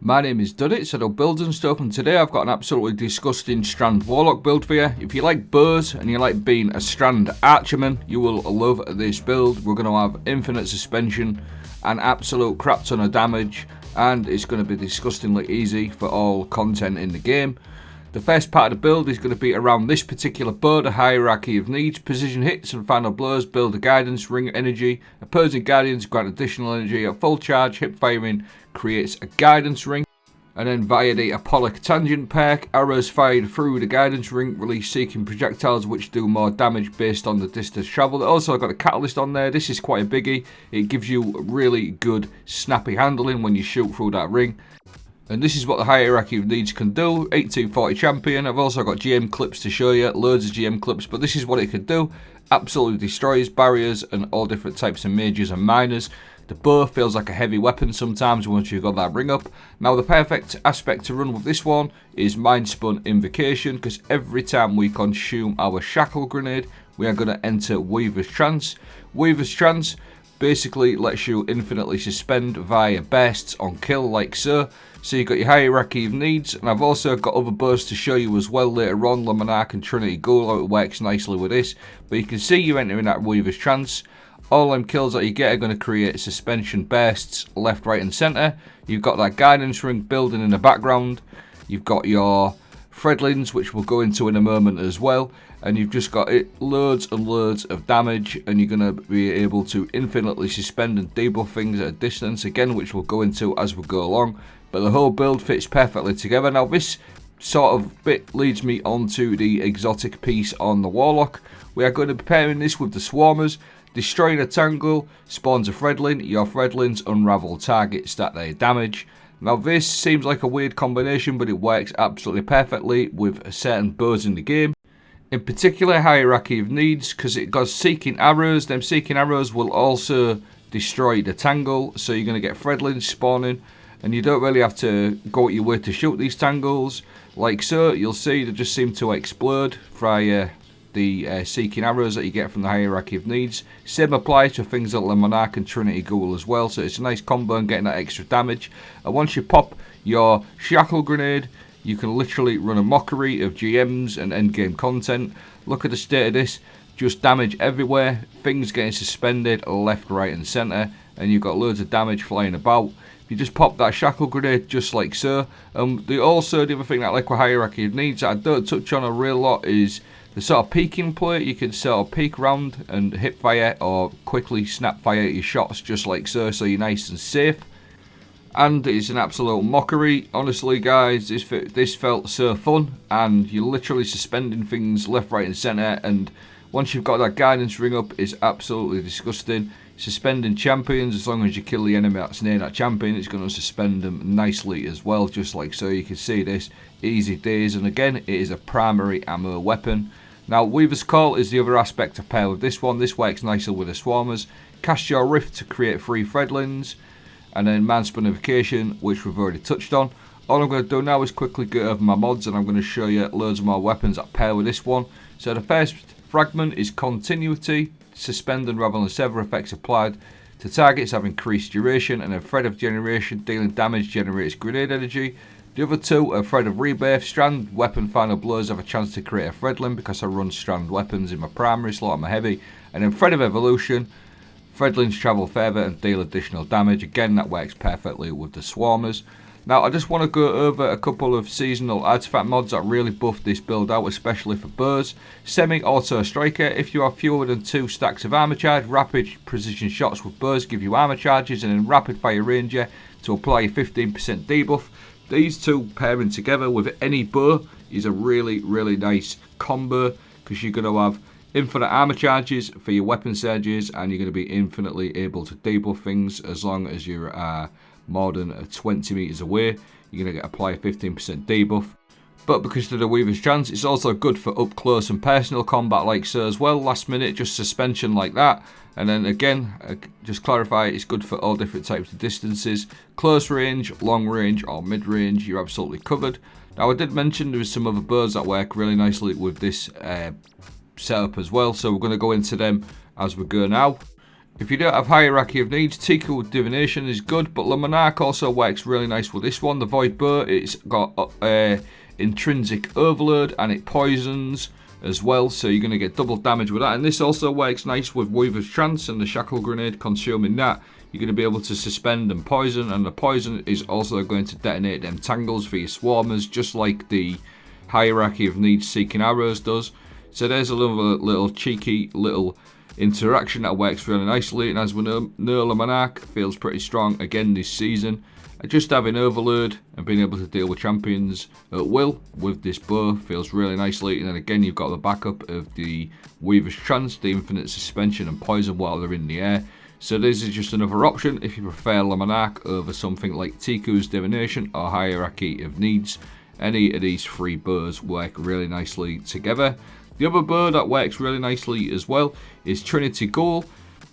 My name is Duddits, I do builds and stuff, and today I've got an absolutely disgusting Strand Warlock build for you. If you like bows and you like being a Strand Archerman, you will love this build. We're going to have infinite suspension, an absolute crap ton of damage, and it's going to be disgustingly easy for all content in the game. The first part of the build is going to be around this particular bow, the hierarchy of needs. Precision hits and final blows build a guidance ring energy. Opposing guardians grant additional energy. At full charge, hip firing creates a guidance ring. And then via the Apollic Tangent perk, arrows fired through the guidance ring release seeking projectiles which do more damage based on the distance travelled. Also got a catalyst on there. This is quite a biggie. It gives you really good snappy handling when you shoot through that ring. And this is what the hierarchy of needs can do. 1840 champion. I've also got GM clips to show you, loads of GM clips, but this is what it can do. Absolutely destroys barriers and all different types of mages and miners. The bow feels like a heavy weapon sometimes once you've got that ring up. Now the perfect aspect to run with this one is Mind Spun Invocation, because every time we consume our shackle grenade, we are going to enter Weaver's Trance. Weaver's Trance basically lets you infinitely suspend via bursts on kill like so. So you've got your hierarchy of needs, and I've also got other bows to show you as well later on, the Monarque and Trinity Ghoul, how it works nicely with this. But you can see you're entering that Weaver's Trance. All them kills that you get are going to create suspension bursts left, right and centre. You've got that guidance ring building in the background. You've got your threadlings, which we'll go into in a moment as well. And you've just got loads and loads of damage, and you're going to be able to infinitely suspend and debuff things at a distance, again, which we'll go into as we go along. But the whole build fits perfectly together. Now this sort of bit leads me on to the exotic piece on the Warlock. We are going to be pairing this with the Swarmers. Destroying a tangle spawns a threadling. Your threadlings unravel targets that they damage. Now this seems like a weird combination, but it works absolutely perfectly with certain bows in the game. In particular, hierarchy of needs, because it goes seeking arrows. Them seeking arrows will also destroy the tangle, so you're going to get threadlings spawning, and you don't really have to go at your way to shoot these tangles. Like so, you'll see they just seem to explode via the seeking arrows that you get from the hierarchy of needs. Same applies to things like the Monarque and Trinity Ghoul as well, so it's a nice combo and getting that extra damage. And once you pop your shackle grenade, you can literally run a mockery of GMs and endgame content. Look at the state of this, just damage everywhere, things getting suspended left, right and centre, and you've got loads of damage flying about. You just pop that shackle grenade just like so. The other thing that I like with hierarchy of needs that I don't touch on a real lot is the sort of peeking play. You can sort of peek round and hip fire or quickly snap fire your shots just like so, so you're nice and safe. And it's an absolute mockery. Honestly guys, this felt so fun, and you're literally suspending things left, right and centre, and once you've got that guidance ring up, it's absolutely disgusting. Suspending champions, as long as you kill the enemy that's near that champion, it's going to suspend them nicely as well, just like so. You can see this, easy days, and again, it is a primary ammo weapon. Now, Weaver's Call is the other aspect to pair with this one. This works nicely with the Swarmers. Cast your Rift to create 3 threadlings, and then Mind Spun Invocation, which we've already touched on. All I'm going to do now is quickly go over my mods, and I'm going to show you loads of more weapons that pair with this one. So the first fragment is Continuity. Suspend, unravel and sever effects applied to targets have increased duration, and a Thread of Generation dealing damage generates grenade energy. The other two are Thread of Rebirth. Strand weapon final blows have a chance to create a threadling because I run strand weapons in my primary slot and my heavy. And then Thread of Evolution, threadlings travel further and deal additional damage. Again, that works perfectly with the Swarmers. Now, I just want to go over a couple of seasonal artifact mods that really buff this build out, especially for bows. Semi-auto striker. If you have fewer than 2 stacks of armor charge, rapid precision shots with bows give you armor charges, and then rapid fire ranger to apply a 15% debuff. These two pairing together with any bow is a really, really nice combo, because you're going to have infinite armor charges for your weapon surges, and you're going to be infinitely able to debuff things as long as you're more than 20 meters away. You're going to apply a 15% debuff. But because of the Weaver's Trance, it's also good for up close and personal combat like so as well. Last minute, just suspension like that. And then again, just clarify, it's good for all different types of distances. Close range, long range or mid range, you're absolutely covered. Now I did mention there was some other bows that work really nicely with this setup as well, so we're going to go into them as we go now. If you don't have hierarchy of needs, Tiku with divination is good, but the monarque also works really nice with this one. The void bow, it's got intrinsic overload and it poisons as well, so you're going to get double damage with that. And this also works nice with Weaver's Trance and the shackle grenade consuming that. You're going to be able to suspend and poison, and the poison is also going to detonate them tangles for your swarmers, just like the hierarchy of needs seeking arrows does. So there's a little cheeky little interaction that works really nicely, and as we know, the monarque feels pretty strong again this season. Just having overload and being able to deal with champions at will with this bow feels really nicely. And then again, you've got the backup of the Weaver's Trance, the infinite suspension and poison while they're in the air. So this is just another option if you prefer the monarque over something like Tiku's divination or hierarchy of needs. Any of these three bows work really nicely together. The other bow that works really nicely as well is Trinity Ghoul.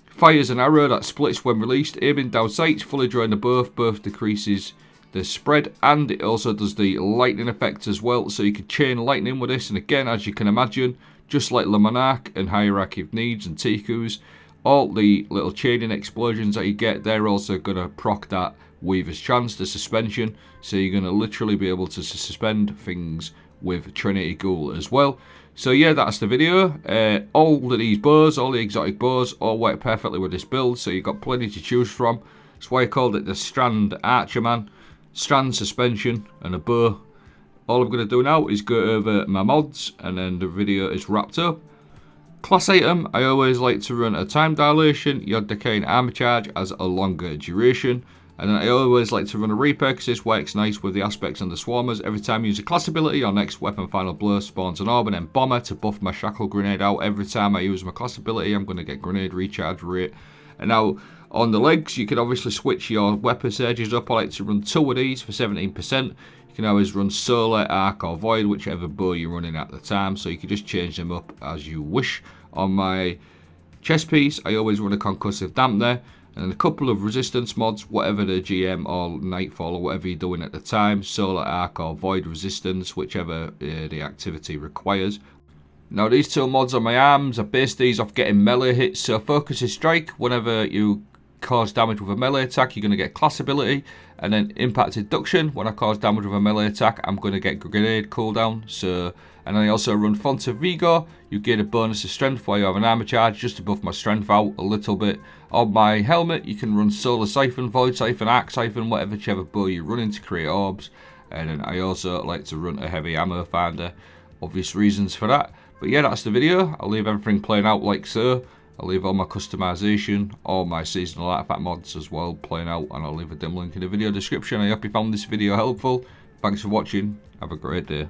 Fires an arrow that splits when released, aiming down sights, fully drawing the both decreases the spread, and it also does the lightning effect as well, so you can chain lightning with this. And again, as you can imagine, just like the monarque and hierarchy of needs and Tiku's, all the little chaining explosions that you get, they're also going to proc that Weaver's Trance, the suspension, so you're going to literally be able to suspend things with Trinity Ghoul as well. So yeah, that's the video. All of these bows, all the exotic bows, all work perfectly with this build, so you've got plenty to choose from. That's why I called it the Strand Archerman. Strand, suspension, and a bow. All I'm going to do now is go over my mods, and then the video is wrapped up. Class item, I always like to run a time dilation. Your decaying armor charge has a longer duration. And then I always like to run a Reaper because this works nice with the aspects and the swarmers. Every time I use a class ability, your next weapon final blow spawns an orb, and then bomber to buff my shackle grenade out. Every time I use my class ability, I'm going to get grenade recharge rate. And now on the legs, you can obviously switch your weapon surges up. I like to run 2 of these for 17%. You can always run solar, arc or void, whichever bow you're running at the time. So you can just change them up as you wish. On my chest piece, I always run a concussive dampener. And a couple of resistance mods, whatever the GM or Nightfall or whatever you're doing at the time. Solar Arc or Void Resistance, whichever the activity requires. Now these two mods on my arms, I base these off getting melee hits. So Focus is Strike, whenever you cause damage with a melee attack, you're going to get class ability. And then Impact Induction, when I cause damage with a melee attack, I'm going to get Grenade cooldown. So, and then I also run Font of Vigor. You get a bonus of strength while you have an armor charge, just to buff my strength out a little bit. On my helmet, you can run Solar Siphon, Void Siphon, Arc Siphon, whichever bow you're running to create orbs. And then I also like to run a heavy ammo finder. Obvious reasons for that. But yeah, that's the video. I'll leave everything playing out like so. I'll leave all my customization, all my seasonal artifact mods as well playing out, and I'll leave a dim link in the video description. I hope you found this video helpful. Thanks for watching. Have a great day.